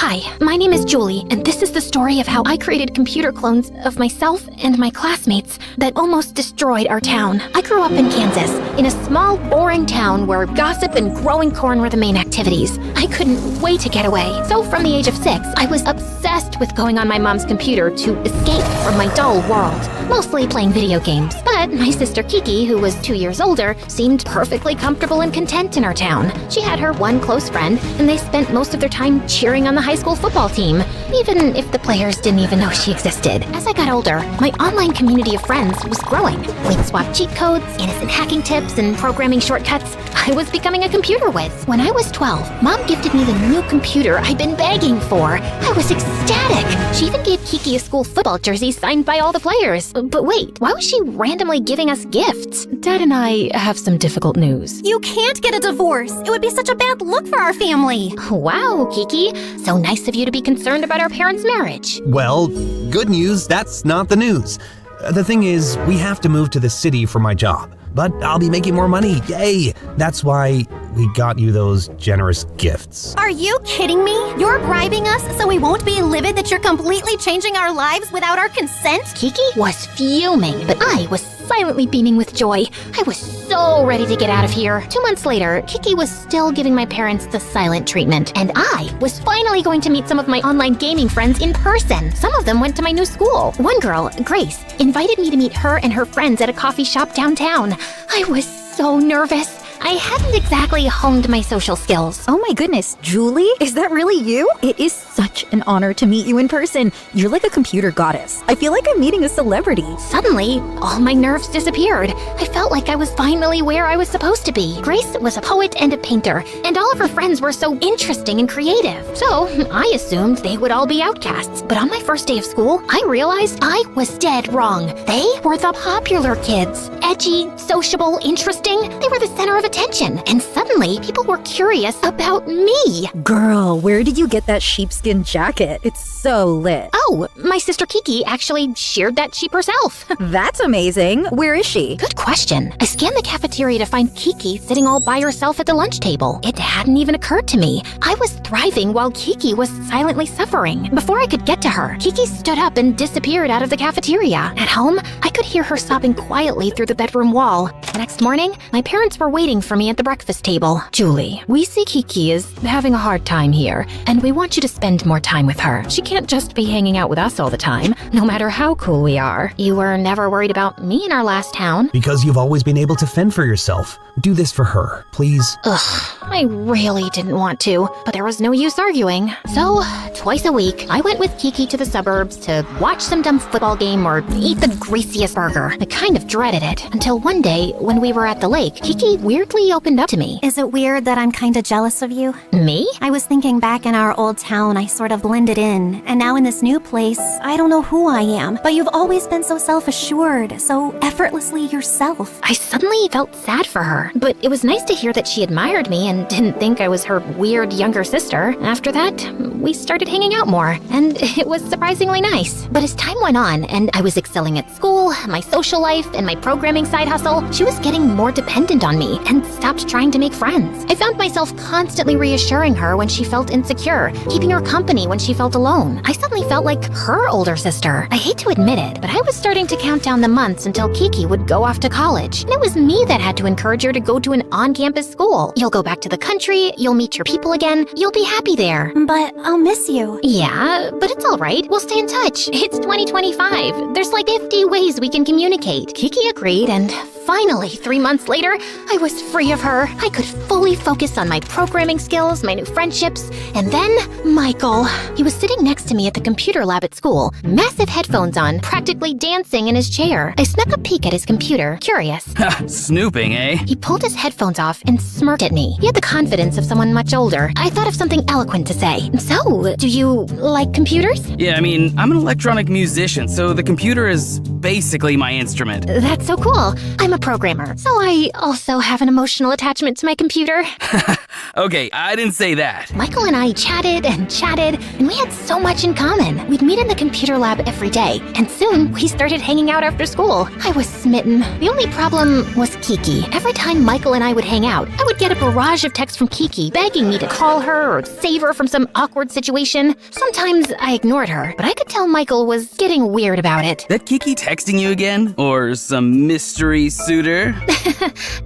Hi, my name is Julie, and this is the story of how I created computer clones of myself and my classmates that almost destroyed our town. I grew up in Kansas, in a small, boring town where gossip and growing corn were the main activities. I couldn't wait to get away. So from the age of 6, I was obsessed with going on my mom's computer to escape from my dull world, mostly playing video games. But my sister Kiki, who was 2 years older, seemed perfectly comfortable and content in our town. She had her one close friend, and they spent most of their time cheering on the high school football team, even if the players didn't even know she existed. As I got older, my online community of friends was growing. We'd swap cheat codes, innocent hacking tips, and programming shortcuts. I was becoming a computer whiz. When I was 12, Mom gifted me the new computer I'd been begging for. I was ecstatic. She even gave Kiki a school football jersey signed by all the players. But wait, why was she randomly giving us gifts? Dad and I have some difficult news. You can't get a divorce. It would be such a bad look for our family. Wow, Kiki. So nice of you to be concerned about our parents' marriage. Well, good news, that's not the news. The thing is, we have to move to the city for my job. But I'll be making more money, yay! That's why we got you those generous gifts. Are you kidding me? You're bribing us so we won't be livid that you're completely changing our lives without our consent? Kiki was fuming, but I was silently beaming with joy. I was so ready to get out of here. 2 months later, Kiki was still giving my parents the silent treatment, and I was finally going to meet some of my online gaming friends in person. Some of them went to my new school. One girl, Grace, invited me to meet her and her friends at a coffee shop downtown. I was so nervous. I hadn't exactly honed my social skills. Oh my goodness, Julie? Is that really you? It is such an honor to meet you in person. You're like a computer goddess. I feel like I'm meeting a celebrity. Suddenly, all my nerves disappeared. I felt like I was finally where I was supposed to be. Grace was a poet and a painter, and all of her friends were so interesting and creative. So, I assumed they would all be outcasts. But on my first day of school, I realized I was dead wrong. They were the popular kids. Edgy, sociable, interesting. They were the center of attention. And suddenly, people were curious about me. Girl, where did you get that sheepskin jacket? It's so lit. Oh, my sister Kiki actually sheared that sheep herself. That's amazing. Where is she? Good question. I scanned the cafeteria to find Kiki sitting all by herself at the lunch table. It hadn't even occurred to me. I was thriving while Kiki was silently suffering. Before I could get to her, Kiki stood up and disappeared out of the cafeteria. At home, I could hear her sobbing quietly through the bedroom wall. The next morning, my parents were waiting for me at the breakfast table. Julie, we see Kiki is having a hard time here, and we want you to spend more time with her. She can't just be hanging out with us all the time, no matter how cool we are. You were never worried about me in our last town. Because you've always been able to fend for yourself. Do this for her, please. Ugh, I really didn't want to, but there was no use arguing. So, twice a week, I went with Kiki to the suburbs to watch some dumb football game or eat the greasiest burger. I kind of dreaded it, until one day, when we were at the lake, Kiki weirdly opened up to me. Is it weird that I'm kinda jealous of you? Me? I was thinking back in our old town, I sort of blended in. And now in this new place, I don't know who I am. But you've always been so self-assured, so effortlessly yourself. I suddenly felt sad for her, but it was nice to hear that she admired me and didn't think I was her weird younger sister. After that, we started hanging out more, and it was surprisingly nice. But as time went on, and I was excelling at school, my social life, and my programming side hustle, she was getting more dependent on me and stopped trying to make friends. I found myself constantly reassuring her when she felt insecure, keeping her company when she felt alone. I suddenly felt like her older sister. I hate to admit it, but I was starting to count down the months until Kiki would go off to college. And it was me that had to encourage her to go to an on-campus school. You'll go back to the country, you'll meet your people again, you'll be happy there. But I'll miss you. Yeah, but it's all right. We'll stay in touch. It's 2025. There's like 50 ways we can communicate. Kiki agreed, and finally, 3 months later, I was free of her. I could fully focus on my programming skills, my new friendships, and then Michael. He was sitting next to me at the computer lab at school, massive headphones on, practically dancing in his chair. I snuck a peek at his computer, curious. Snooping, eh? He pulled his headphones off and smirked at me. He had the confidence of someone much older. I thought of something eloquent to say. So, do you like computers? Yeah, I mean, I'm an electronic musician, so the computer is basically my instrument. That's so cool. I'm a programmer, so I also have an emotional attachment to my computer. Okay, I didn't say that. Michael and I chatted, and we had so much in common. We'd meet in the computer lab every day, and soon we started hanging out after school. I was smitten. The only problem was Kiki. Every time Michael and I would hang out, I would get a barrage of texts from Kiki begging me to call her or save her from some awkward situation. Sometimes I ignored her, but I could tell Michael was getting weird about it. That Kiki texting you again? Or some mystery suitor?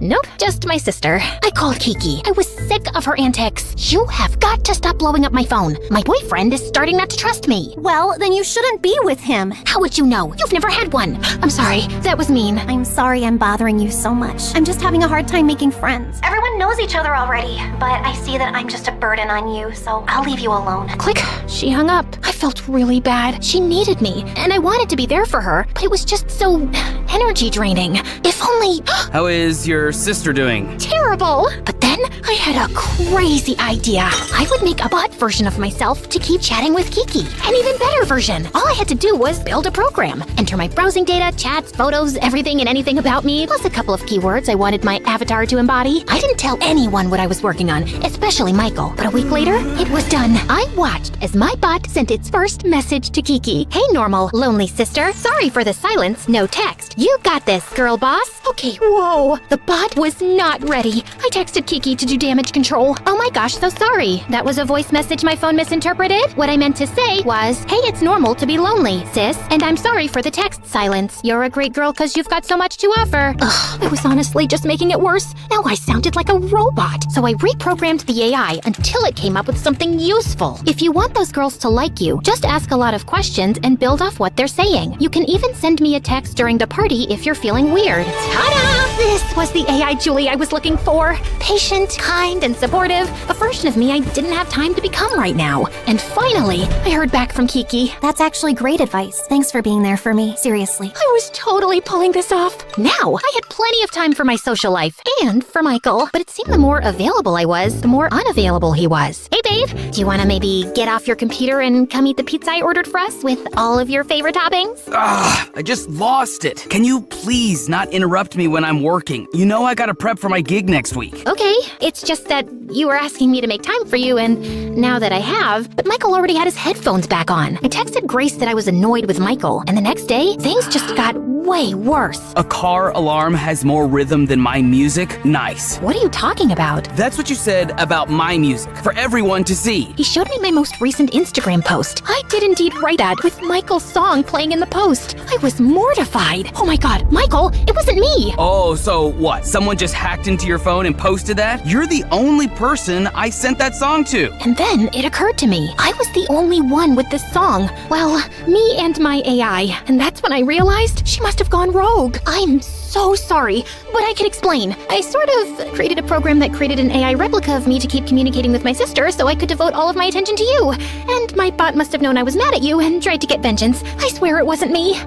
Nope, just my sister. I called Kiki. I was sick of her antics. You have got to stop blowing up my phone. My boyfriend is starting not to trust me. Well, then you shouldn't be with him. How would you know? You've never had one. I'm sorry, that was mean. I'm sorry I'm bothering you so much. I'm just having a hard time making friends. Everyone knows each other already, but I see that I'm just a burden on you, so I'll leave you alone. Click. She hung up. I felt really bad. She needed me, and I wanted to be there for her, but it was just so energy draining. If only... How is your sister doing? Terrible! But then I had a crazy idea. I would make a bot version of myself to keep chatting with Kiki. An even better version. All I had to do was build a program, enter my browsing data, chats, photos, everything and anything about me, plus a couple of keywords I wanted my avatar to embody. I didn't tell anyone what I was working on, especially Michael. But a week later, it was done. I watched as my bot sent its first message to Kiki. Hey, normal, lonely sister. Sorry for the silence, no text. You got this, girl boss. Okay, whoa. The bot was not ready. I texted Kiki to do damage control. Oh my gosh, so sorry. That was a voice message my phone misinterpreted. What I meant to say was, hey, it's normal to be lonely, sis. And I'm sorry for the text silence. You're a great girl because you've got so much to offer. Ugh, I was honestly just making it worse. Now I sounded like a robot. So I reprogrammed the AI until it came up with something useful. If you want those girls to like you, just ask a lot of questions and build off what they're saying. You can even send me a text during the party if you're feeling weird. Ta-da! This was the AI Julie I was looking for. Patient, kind, and supportive. A version of me I didn't have time to become right now. And finally, I heard back from Kiki. That's actually great advice. Thanks for being there for me. Seriously. I was totally pulling this off. Now, I had plenty of time for my social life and for Michael. But it seemed the more available I was, the more unavailable he was. Hey, babe, do you want to maybe get off your computer and come eat the pizza I ordered for us with all of your favorite toppings? I just lost it. Can you please not interrupt me when I'm working? You know I gotta prep for my gig next week. Okay, it's just that you were asking me to make time for you, and now that I have, but Michael already had his headphones back on. I texted Grace that I was annoyed with Michael, and the next day, things just got way worse. A car alarm has more rhythm than my music? Nice. What are you talking about? That's what you said about my music, for everyone to see. He showed me my most recent Instagram post. I did indeed write that with Michael's song playing in the post. I was mortified. Oh my god, Michael, it wasn't me. Oh, so what? Someone just hacked into your phone and posted that? You're the only person I sent that song to. And then it occurred to me, I was the only one with this song. Well, me and my AI. And that's when I realized she must have gone rogue. I'm so sorry, but I can explain. I sort of created a program that created an AI replica of me to keep communicating with my sister so I could devote all of my attention to you. And my bot must have known I was mad at you and tried to get vengeance. I swear it wasn't me.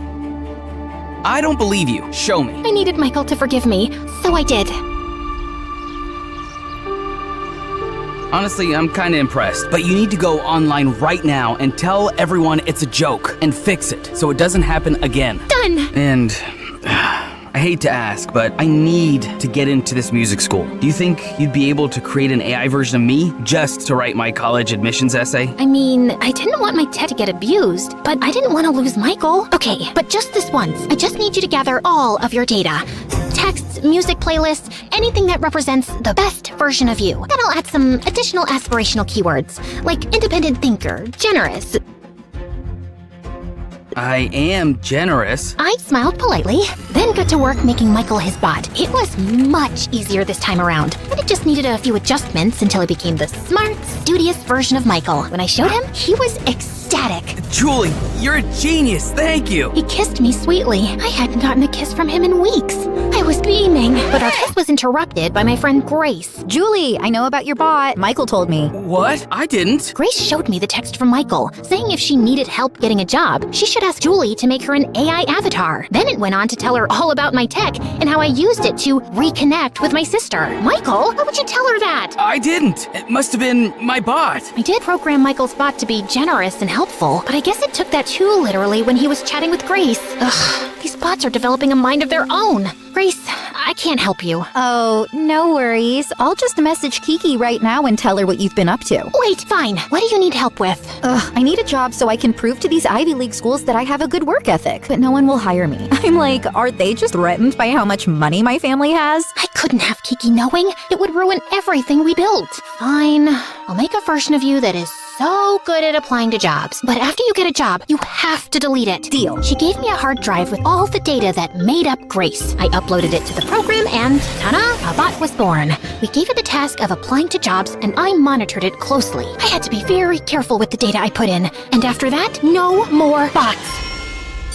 I don't believe you. Show me. I needed Michael to forgive me, so I did. Honestly, I'm kinda impressed, but you need to go online right now and tell everyone it's a joke and fix it so it doesn't happen again. Done! And I hate to ask, but I need to get into this music school. Do you think you'd be able to create an AI version of me just to write my college admissions essay? I mean, I didn't want my tech to get abused, but I didn't want to lose Michael. Okay, but just this once. I just need you to gather all of your data. Texts, music playlists, anything that represents the best version of you. Then I'll add some additional aspirational keywords, like independent thinker, generous. I am generous. I smiled politely, then got to work making Michael his bot. It was much easier this time around, but it just needed a few adjustments until it became the smart, studious version of Michael. When I showed him, he was ecstatic. Julie, you're a genius. Thank you. He kissed me sweetly. I hadn't gotten a kiss from him in weeks. I was beaming, but our kiss was interrupted by my friend Grace. Julie, I know about your bot. Michael told me. What? I didn't. Grace showed me the text from Michael, saying if she needed help getting a job, she should ask Julie to make her an AI avatar. Then it went on to tell her all about my tech and how I used it to reconnect with my sister. Michael, why would you tell her that? I didn't. It must have been my bot. I did program Michael's bot to be generous and helpful, but I guess it took that too literally when he was chatting with Grace. Ugh, these bots are developing a mind of their own. Grace, I can't help you. Oh, no worries. I'll just message Kiki right now and tell her what you've been up to. Wait, fine. What do you need help with? Ugh, I need a job so I can prove to these Ivy League schools that I have a good work ethic, but no one will hire me. I'm like, are they just threatened by how much money my family has? I couldn't have Kiki knowing. It would ruin everything we built. Fine. I'll make a version of you that is so good at applying to jobs. But after you get a job, you have to delete it. Deal. She gave me a hard drive with all the data that made up Grace. I uploaded it to the program and, ta-da, a bot was born. We gave it the task of applying to jobs and I monitored it closely. I had to be very careful with the data I put in. And after that, no more bots.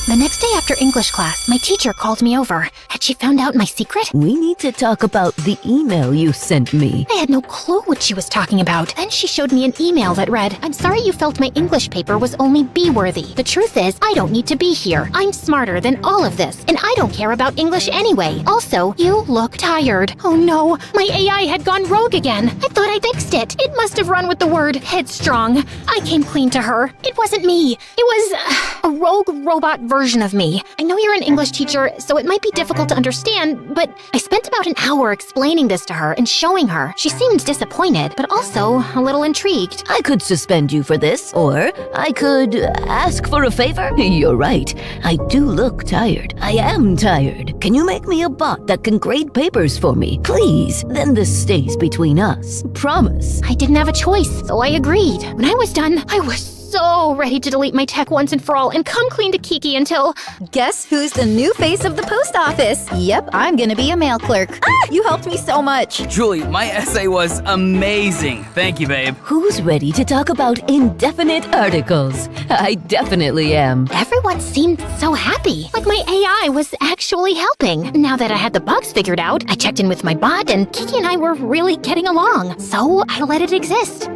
The next day after English class, my teacher called me over. Had she found out my secret? We need to talk about the email you sent me. I had no clue what she was talking about. Then she showed me an email that read, "I'm sorry you felt my English paper was only B-worthy. The truth is, I don't need to be here. I'm smarter than all of this, and I don't care about English anyway. Also, you look tired." Oh no, my AI had gone rogue again. I thought I fixed it. It must have run with the word headstrong. I came clean to her. It wasn't me. It was a rogue robot version of me. I know you're an English teacher, so it might be difficult to understand, but I spent about an hour explaining this to her and showing her. She seemed disappointed, but also a little intrigued. I could suspend you for this, or I could ask for a favor. You're right. I do look tired. I am tired. Can you make me a bot that can grade papers for me? Please. Then this stays between us. Promise. I didn't have a choice, so I agreed. When I was done, I was so ready to delete my tech once and for all and come clean to Kiki until... Guess who's the new face of the post office? Yep, I'm gonna be a mail clerk. You helped me so much. Julie, my essay was amazing. Thank you, babe. Who's ready to talk about indefinite articles? I definitely am. Everyone seemed so happy, like my AI was actually helping. Now that I had the bugs figured out, I checked in with my bot and Kiki and I were really getting along, so I let it exist.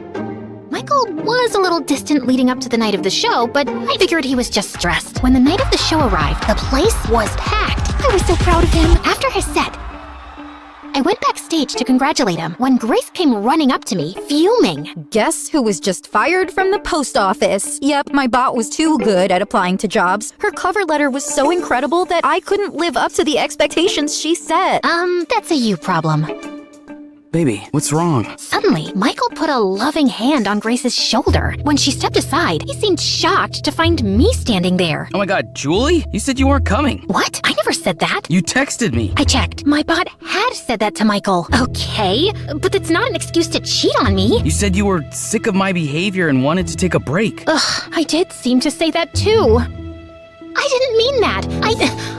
Michael was a little distant leading up to the night of the show, but I figured he was just stressed. When the night of the show arrived, the place was packed. I was so proud of him. After his set, I went backstage to congratulate him when Grace came running up to me, fuming. Guess who was just fired from the post office? Yep, my bot was too good at applying to jobs. Her cover letter was so incredible that I couldn't live up to the expectations she set. That's a you problem. Baby, what's wrong? Suddenly, Michael put a loving hand on Grace's shoulder. When she stepped aside, he seemed shocked to find me standing there. Oh my god, Julie? You said you weren't coming. What? I never said that. You texted me. I checked. My bot had said that to Michael. Okay, but that's not an excuse to cheat on me. You said you were sick of my behavior and wanted to take a break. Ugh, I did seem to say that too. I didn't mean that.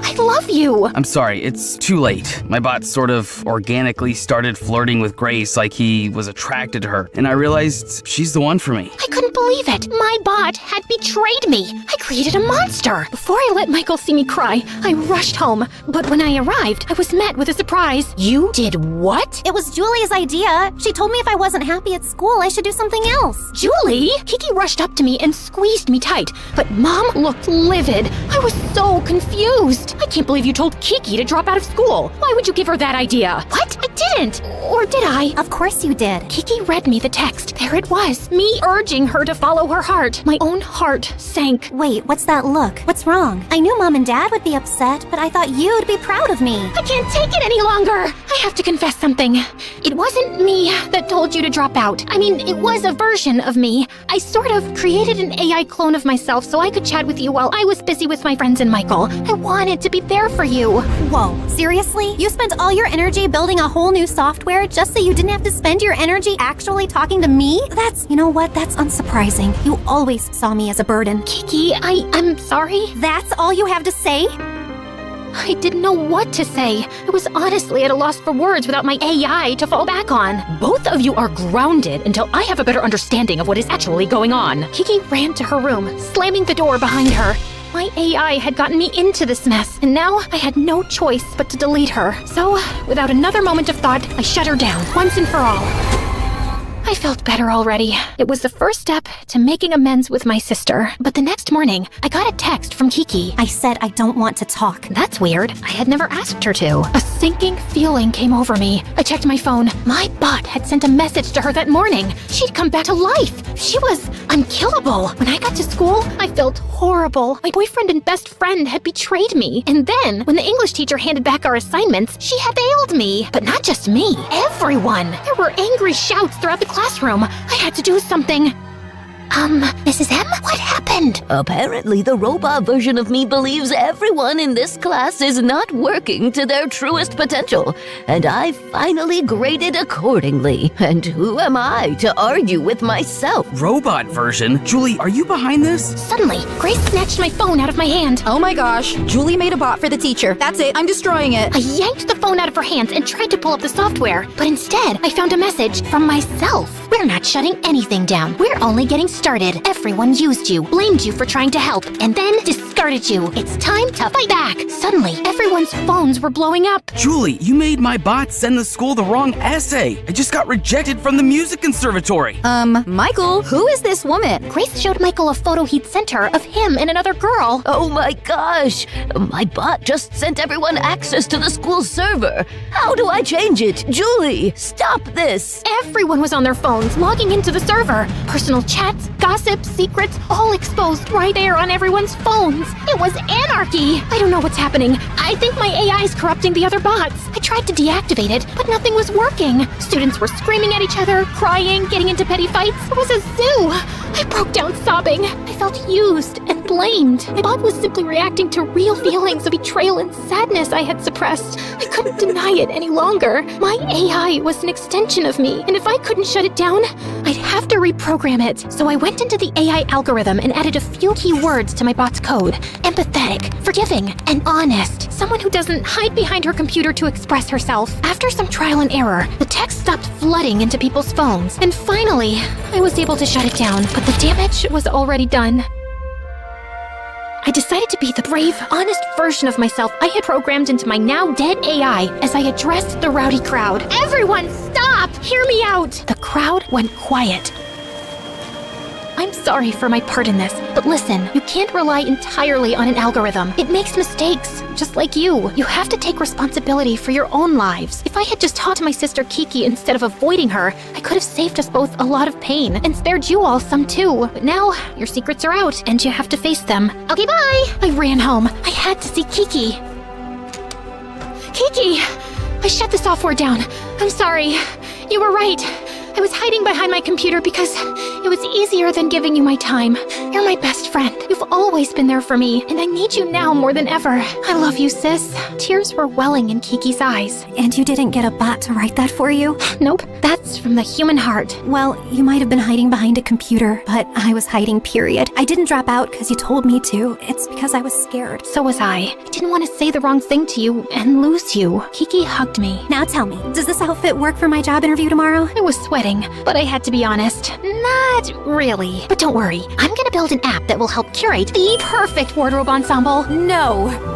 I love you. I'm sorry, it's too late. My bot sort of organically started flirting with Grace like he was attracted to her, and I realized she's the one for me. I couldn't believe it. My bot had betrayed me. I created a monster. Before I let Michael see me cry, I rushed home. But when I arrived, I was met with a surprise. You did what? It was Julie's idea. She told me if I wasn't happy at school, I should do something else. Julie? Kiki rushed up to me and squeezed me tight, but Mom looked livid. I was so confused. I can't believe you told Kiki to drop out of school. Why would you give her that idea? What? I didn't. Or did I? Of course you did. Kiki read me the text. There it was. Me urging her to follow her heart. My own heart sank. Wait, what's that look? What's wrong? I knew Mom and Dad would be upset, but I thought you'd be proud of me. I can't take it any longer. I have to confess something. It wasn't me that told you to drop out. I mean, it was a version of me. I sort of created an AI clone of myself so I could chat with you while I was busy with my friends and Michael. I wanted to be there for you. Whoa, seriously? You spent all your energy building a whole new software just so you didn't have to spend your energy actually talking to me? You know what? That's unsurprising. You always saw me as a burden. Kiki, I'm sorry. That's all you have to say? I didn't know what to say. I was honestly at a loss for words without my AI to fall back on. Both of you are grounded until I have a better understanding of what is actually going on. Kiki ran to her room, slamming the door behind her. My AI had gotten me into this mess, and now I had no choice but to delete her. So, without another moment of thought, I shut her down, once and for all. I felt better already. It was the first step to making amends with my sister. But the next morning, I got a text from Kiki. I said I don't want to talk. That's weird. I had never asked her to. A sinking feeling came over me. I checked my phone. My bot had sent a message to her that morning. She'd come back to life. She was unkillable. When I got to school, I felt horrible. My boyfriend and best friend had betrayed me. And then, when the English teacher handed back our assignments, she had failed me. But not just me, everyone. There were angry shouts throughout the classroom. I had to do something. Mrs. M, what happened? Apparently, the robot version of me believes everyone in this class is not working to their truest potential, and I finally graded accordingly. And who am I to argue with myself? Robot version? Julie, are you behind this? Suddenly, Grace snatched my phone out of my hand. Oh my gosh, Julie made a bot for the teacher. That's it, I'm destroying it. I yanked the phone out of her hands and tried to pull up the software, but instead, I found a message from myself. We're not shutting anything down. We're only getting started. Everyone used you, blamed you for trying to help, and then discarded you. It's time to fight back. Suddenly, everyone's phones were blowing up. Julie, you made my bot send the school the wrong essay. I just got rejected from the music conservatory. Michael, who is this woman? Grace showed Michael a photo he'd sent her of him and another girl. Oh my gosh! My bot just sent everyone access to the school server. How do I change it? Julie, stop this! Everyone was on their phones, logging into the server. Personal chats, gossip, secrets, all exposed right there on everyone's phones. It was anarchy. I don't know what's happening. I think my AI is corrupting the other bots. I tried to deactivate it, but nothing was working. Students were screaming at each other, crying, getting into petty fights. It was a zoo. I broke down sobbing. I felt used and blamed. My bot was simply reacting to real feelings of betrayal and sadness I had suppressed. I couldn't deny it any longer. My AI was an extension of me, and if I couldn't shut it down, I'd have to reprogram it. So I went into the AI algorithm and added a few key words to my bot's code. Empathetic, forgiving, and honest. Someone who doesn't hide behind her computer to express herself. After some trial and error, the text stopped flooding into people's phones. And finally, I was able to shut it down, but the damage was already done. I decided to be the brave, honest version of myself I had programmed into my now dead AI as I addressed the rowdy crowd. Everyone, stop! Hear me out! The crowd went quiet. I'm sorry for my part in this, but listen, you can't rely entirely on an algorithm. It makes mistakes, just like you. You have to take responsibility for your own lives. If I had just talked to my sister Kiki instead of avoiding her, I could have saved us both a lot of pain and spared you all some too. But now, your secrets are out and you have to face them. Okay, bye! I ran home. I had to see Kiki. Kiki! I shut the software down. I'm sorry. You were right. I was hiding behind my computer because it was easier than giving you my time. You're my best friend. You've always been there for me, and I need you now more than ever. I love you, sis. Tears were welling in Kiki's eyes. And you didn't get a bot to write that for you? Nope, that's from the human heart. Well, you might have been hiding behind a computer, but I was hiding, period. I didn't drop out because you told me to. It's because I was scared. So was I. I didn't want to say the wrong thing to you and lose you. Kiki hugged me. Now tell me, does this outfit work for my job interview tomorrow? I was sweating, but I had to be honest. Not really. But don't worry, I'm gonna build an app that will help curate the perfect wardrobe ensemble. No.